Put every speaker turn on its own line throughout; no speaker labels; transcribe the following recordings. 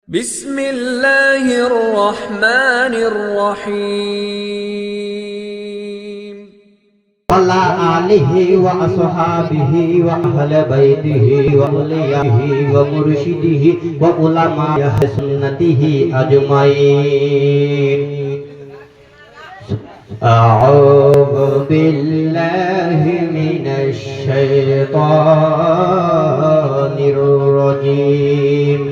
বিসমিল্লাহির রহমানির রহিম।
ওয়ালা আলিহি ওয়া আসহাবিহি ওয়া আহলে বাইতিহি ওয়া আউলিয়াহি ওয়া মুরশিদিহি ওয়া উলামায়ে সুন্নতিহি আজমাইন। আউযু বিল্লাহি মিনাশ শাইতানির রাজীম।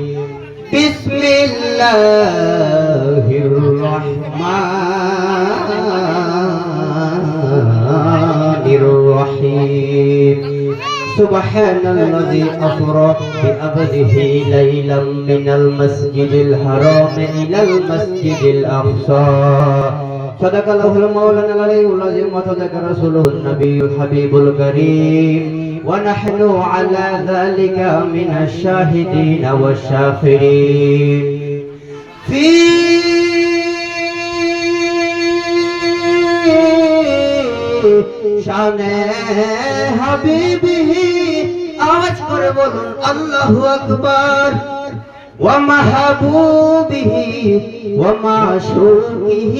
বিসমিল্লাহির রহমানির রহিম। সুবহানাল্লাযী আসরা বিআবদিহি লাইলাম মিনাল মাসজিদিল হারাম ইলাল মাসজিদিল আকসা। সাদাকাল্লাহুল মাওলানাল আলিয়্যুল আযীম ওয়া সাদাকা রাসূলুহুন নাবিয়্যুল হাবিবুল কারীম। ونحن على ذلك من الشاهدين والشاكرين في شان حبيبه آواز করে বলুন আল্লাহু আকবার। ومحبوبه ومعشوقه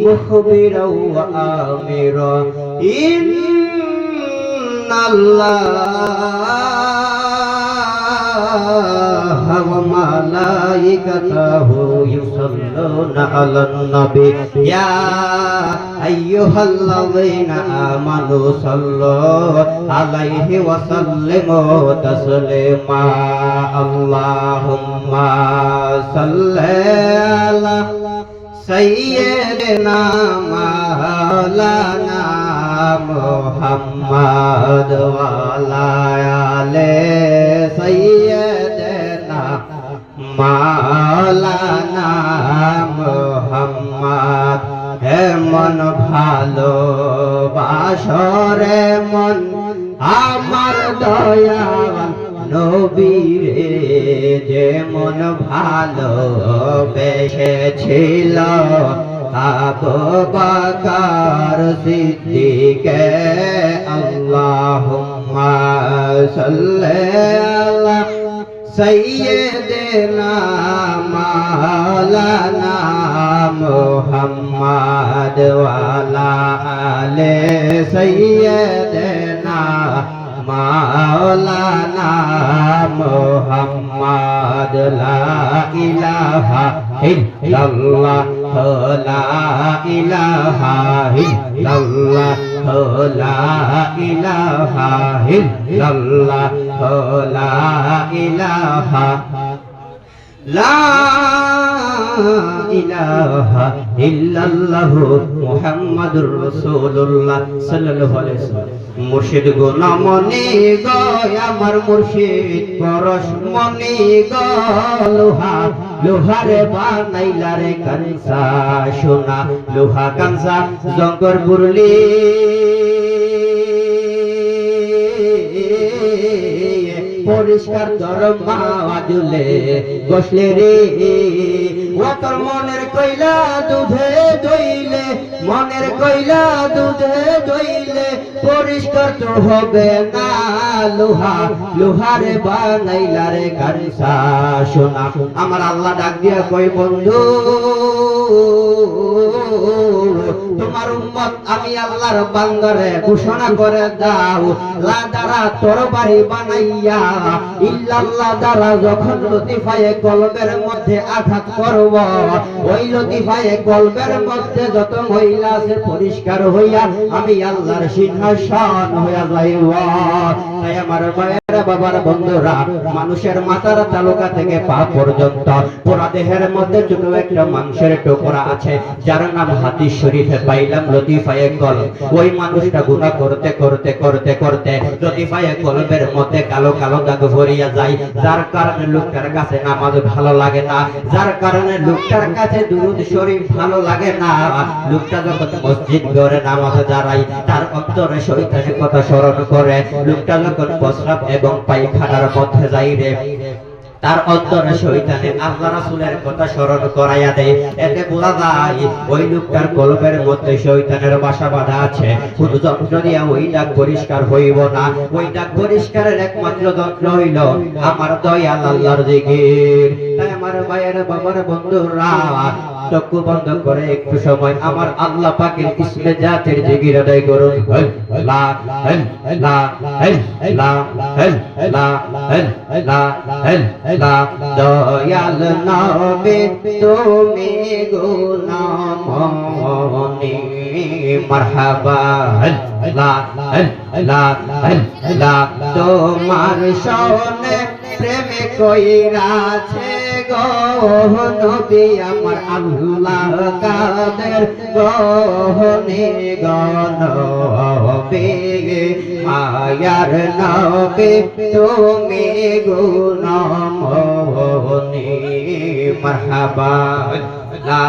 مخبرا وآمرا إن الله وملائكته يصلون على النبي يا أيها الذين آمنوا صلوا عليه وسلموا تسليما اللهم صل على سيدنا مولانا محمد وعلى آله سيدنا مولانا محمد। এমন ভালোবাসরে মন আমার দয়াল নবীরে যেমন ভালোবেসেছিল আবু বকর সিদ্দিকে। আল্লাহুম্মা সাল্লি আলা সাইয়্যিদিনা মাওলানা মুহাম্মদ ওয়া আলা আলি সাইয়্যিদিনা মাওলানা মুহাম্মদ। লা ইলাহা ইল্লাল্লাহ লা ইলাহা ইল্লাল্লাহ লা ইলাহা ইল্লাল্লাহ লা ইলাহা লা ইলাহা ইল্লাল্লাহ মুহাম্মাদুর রাসূলুল্লাহ সাল্লাল্লাহু আলাইহি ওয়াসাল্লাম। মুর্শিদ গো নমনি গো আমার মুর্শিদ পরশ মনি গো লোহা লোহারে বানাইলা রে কানসা সোনা লোহা কানসা জঙ্গর বুরলি পরিষ্কার দরমা আজুলে বসলে রে ও তোর মনের কইলা দুধে দইলে মনের কইলা দুধে দইলে পরিষ্কার তো হবে না লোহা লোহারে বানাইলা রে কানসা সোনা। আমার আল্লাহ ডাক দিয়া কই বন্ধু তোমার উম্মত আমি আল্লাহর বান্দারে ঘোষণা করে দাও লা দ্বারা তরবারি বানাইয়া ইল্লাল্লাহ দ্বারা যখন লতিফায়ে কলবের মধ্যে আঘাত করব ওই লতিফায়ে কলবের মধ্যে যত ময়লা আছে পরিষ্কার হইয়া আমি আল্লাহর সিংহাসন হইয়া যাইব। তাই আমার ভাইয়েরা বাবার বন্ধুরা মানুষের মাথার তালুকা থেকে পা পর্যন্ত পুরা দেহের মধ্যে ছোট একটা মাংসের টুকরা আছে যার নাম হাদিস শরীফে পাইলাম লতিফায়ে কলব। ওই মানুষটা গুনাহ করতে করতে করতে করতে লতিফায়ে কলবের মধ্যে কালো কালো দাগ ভরিয়া যায়, যার কারণে লোকটার কাছে নামাজ ভালো লাগে না, যার কারণে লোকটার কাছে দুরূদ শরীফ ভালো লাগে না। লোকটা যখন মসজিদ ঘরে নামাজে দাঁড়ায় তার অন্তরে শয়তানের কথা স্মরণ করে। লোকটা যখন প্রস্রাব এবং পায়খানার মধ্যে যায় রে তার অন্তরে শয়তানে আল্লাহ রাসূলের কথা স্মরণ করাইয়া দেয়। এতে বোঝা যায় ওই লোকটার কলবের মধ্যে শয়তানের বাসা বাঁধা আছে। কোন যন্ত্র দিয়া ওই দাগ পরিষ্কার হইব না। ওই দাগ পরিষ্কারের একমাত্র যন্ত্র হইল আমার দয়াল আল্লাহর জিকির। তাই আমার মায়ের বাবার বন্ধুরা চক্ষু বন্ধ করে একটু সময় আমার আল্লাহ পাকের ইসমে জাতের জিকির আদায় করুন। লা লা লা লা লা লা দয়াল নবী তুমি গুণমনি মারহাবা লা লা লা তোমার শোনে প্রেমে কইরাছে গো নবী আমার আল্লাহ কাদের গহনে গনবে মায়ার নবী তুমি গুণমনি মারহাবা লা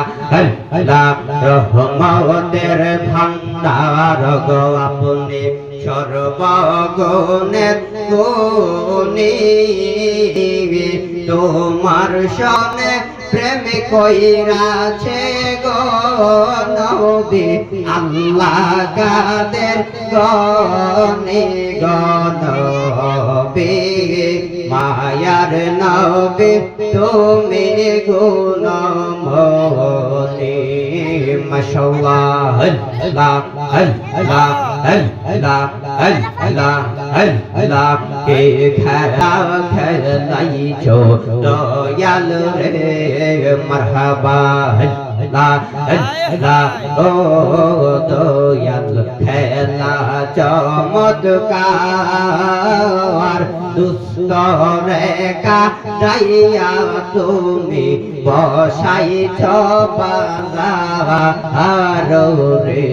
লা রহমতের ভান্ডার গো আপনি সর্বগুণের গুণী তোমার সনে প্রেম কইরাছে গো নবী আল্লাহ কাদের গনে গনবে মায়ার নবী তুমি গুণমনি মাশাআল্লাহ লা লা লা লা লা কে খেলা খেলাইছো দয়াল রে মারহাবা লা লা ও দয়াল খেলা চমৎকার দুষ্ট রেখা যাইয়া তুমি বসাইছ বাজার রে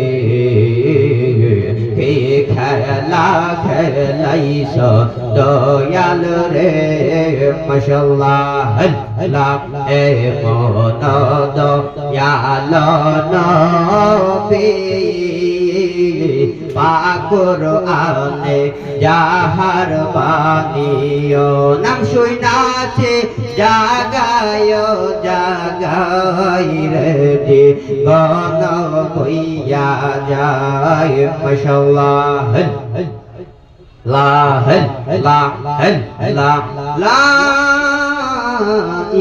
কে খেলা খেলাইছ দয়াল রে মাশাআল্লাহ লা এ মন দয়াল নবী পাকুর আনে যাহার বানিও নাম শুনাছে জাগায় জাগাই রে গন হইয়া যায় মাশাআল্লাহ লা লা লা লা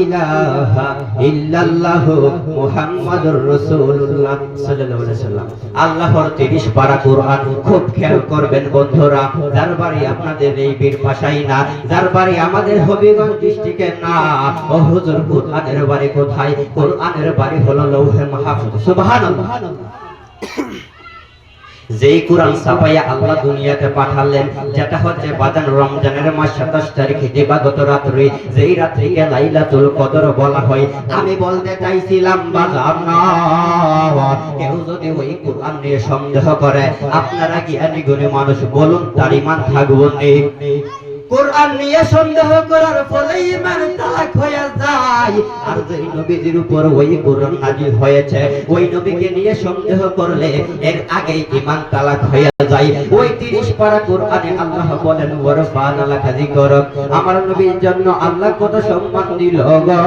ইলাহা ইল্লাল্লাহু মুহাম্মাদুর রাসূলুল্লাহ সাল্লাল্লাহু আলাইহি ওয়াসাল্লাম। আল্লাহর 30 পারা কোরআন খুব খেয়াল করবেন বন্ধুরা। যার বাড়ি আপনাদের এই বীর পাশাই না, যার বাড়ি আমাদের হবিগঞ্জ ডিস্ট্রিক্টে না, ও হুজুর কোরআনের বাড়ি কোথায়? কোরআনের বাড়ি হলো লৌহে মাহফুজ। সুবহানাল্লাহ। যেই কোরআন ছাপাইয়া আল্লাহ দুনিয়াতে পাঠালেন, যেটা হচ্ছে বাজান রমজানের মাস 27 তারিখে দিবাগত রাত্রি, যেই রাত্রিকে লাইলাতুল কদর বলা হয়। আমি বলতে চাইছিলাম বাজান না, কেউ যদি ওই কোরআন নিয়ে সন্দেহ করে, আপনারা জ্ঞানী গুণী মানুষ বলুন তার ঈমান থাকবে না? কোরআন নিয়ে সন্দেহ করার ফলে ঈমান তালাক হয়ে যায়। আর যেই নবীর উপর ওই কোরআন নাযিল হয়েছে, ওই নবীকে নিয়ে সন্দেহ করলে এর আগেই ঈমান তালাক হয়ে যায়। ওই 30 পারা কোরআনে আল্লাহ বলেন ওয়ারফা'না লাকা যিকরাক, আমার নবীর জন্য আল্লাহ কত সম্মান দিল গো।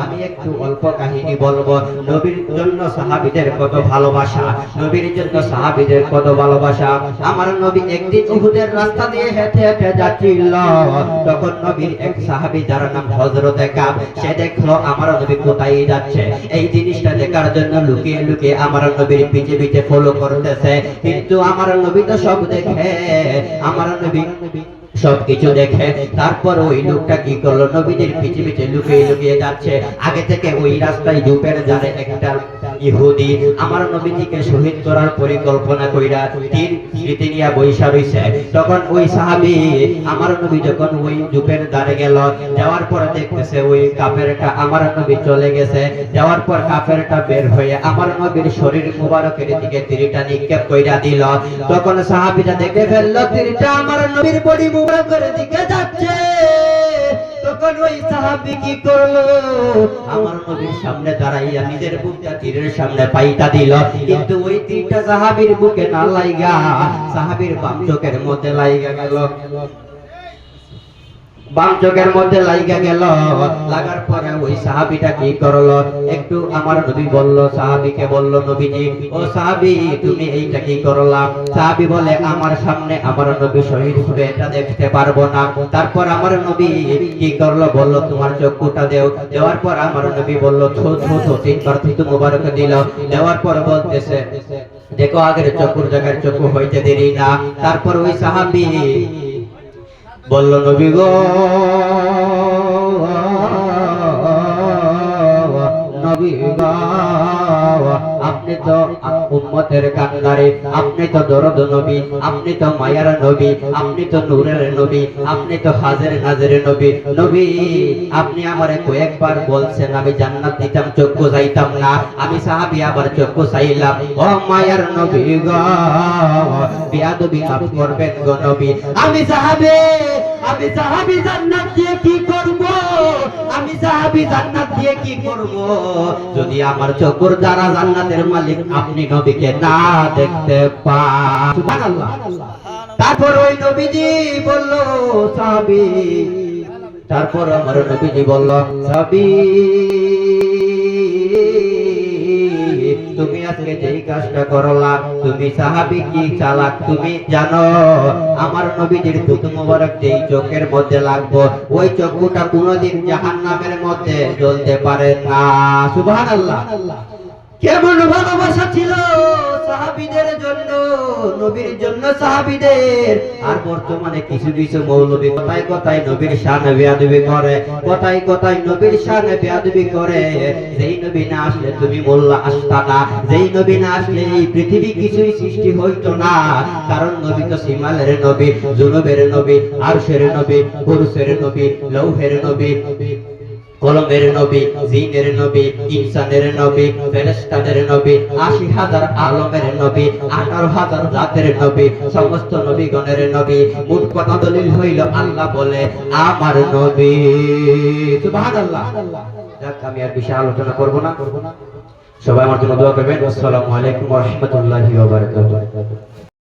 আমি একটু অল্প কাহিনী বলবো। নবীর জন্য সাহাবীদের কত ভালোবাসা, নবীর জন্য সাহাবীদের কত ভালোবাসা। আমার নবী একদিন উহুদের রাস্তা দিয়ে হেঁটে হেঁটে যাচ্ছিল, তখন নবীর এক সাহাবী যার নাম হযরত কাব, সে দেখলো আমার নবী কোথায় যাচ্ছে। এই জিনিসটা দেখার জন্য লুকিয়ে লুকিয়ে আমার নবীর পিছে পিছে ফলো করতেছে। কিন্তু আমার নবী তো সব দেখে, আমার নবী সবকিছু দেখে। তারপর ওই লোকটা কি করলো, নবীদের পিছে পিছে লুকিয়ে লুকিয়ে যাচ্ছে। আগে থেকে ওই রাস্তায় জুপের জারে একটা ইহুদি আমার নবীজিকে শহীদ করার পরিকল্পনা কইরা তীর স্মৃতি নিয়ে বৈশা রইছে। তখন ওই সাহাবী আমার নবী যখন ওই জুপের ধারে গেল, যাওয়ার পর দেখতেছে ওই কাফেরটা আমার নবী চলে গেছে। যাওয়ার পর কাফেরটা বের হয়ে আমার নবীর শরীর মুবারকের দিকে তীরটা নিক্ষেপ কইরা দিল। তখন সাহাবীটা দেখে ফেললো তীরটা আমার নবীর বডি মুবারকের দিকে যাচ্ছে। তখন ওই সাহাবী কি করলো, আমার নবীর সামনে দাঁড়াইয়া নিজের বুকটা তীরের সামনে পাইটা দিল। কিন্তু ওই তীরটা সাহাবীর বুকে না লাইগা সাহাবীর বাম চোখের মধ্যে লাইগা গেল। বাম চোখের মধ্যে লাইগা গেল। লাগার পরে ওই সাহাবীটা কি করলো, একটু আমার নবী বলল, সাহাবীকে বলল, নবীজি ও সাহাবী তুমি এইটা কি করলা? সাহাবী বলে আমার সামনে আমার নবী শহীদ হবে এটা দেখতে পারবো না। তারপর আমার নবী কি করলো, বলল তোমার চক্ষুটা দেও। দেওয়ার পর আমার নবী বলল থু থু থু, তিনবার থুতু মুবারক দিল। দেওয়ার পর বলতেছে দেখো আগের চক্ষুর জায়গায় চক্ষু হইতে দেরি না। তারপর ওই সাহাবী বলল নবী গো নবী গো, আপনি তো উম্মতের কান্দারে, আপনি তো দরদ নবী, আপনি তো মায়ার নবী, আপনি তো নূরের নবী, আপনি তো হাজির নাজির নবী। নবী আপনি আমারে কয়েকবার বলছেন আমি জান্নাত দিতাম চক্ষু চাইতাম না, আমি সাহাবী আবার চক্ষু চাইলাম। ও মায়ার নবী গো বিয়াদবি মাফ করবেন গো নবী। আমি সাহাবী জান্নাত দিয়ে কি করব? আমি সাহাবী জান্নাত দিয়ে কি করব যদি আমার চক্ষুর দ্বারা জান্নাতের মালিক আপনি নবীকে না দেখতে পান? সুবহানাল্লাহ। তারপর ওই নবীজি বলল সাহাবী, তারপর আমার নবীজি বলল সাহাবী তুমি আজকে যেই কাজটা করলা, তুমি সাহাবী কি চালাক তুমি জানো? আমার নবীজির থুতু মুবারক যেই চোখের মধ্যে লাগবো ওই চক্ষুটা কোনোদিন জাহান্নামের মধ্যে জ্বলতে পারে না। সুবহানাল্লাহ। কেমন ভালোবাসা ছিল সাহাবীদের জন্য, নবীর জন্য সাহাবীদের। আর বর্তমানে কিছু কিছু মৌলবী কথায় কথায় নবীর শানে বেয়াদবি করে, কথায় কথায় নবীর শানে বেয়াদবি করে। যেই নবী না আসলে তুমি মোল্লা আসতা না, যেই নবী না আসলে এই পৃথিবী কিছুই সৃষ্টি হইতো না। কারণ নবী তো সিমালের নবী, জুনুবের নবী, আরশের নবী, কুরসের নবী, লৌহের নবী, কলমের নবী, জিনের নবী, ইনসানের নবী, ফেরেশতাদের নবী, ৮০,০০০ আলমের নবী, ১৮,০০০ জাতের নবী, সমস্ত নবীগণের নবী। মোট কথা দলিল হইল আল্লাহ বলে আমার নবী। সুবহানাল্লাহ। যাক আমি আর বেশি আলোচনা করব না, সবাই আমার জন্য দোয়া করবেন। আসসালামু আলাইকুম ওয়া রাহমাতুল্লাহি ওয়া বারাকাতুহু।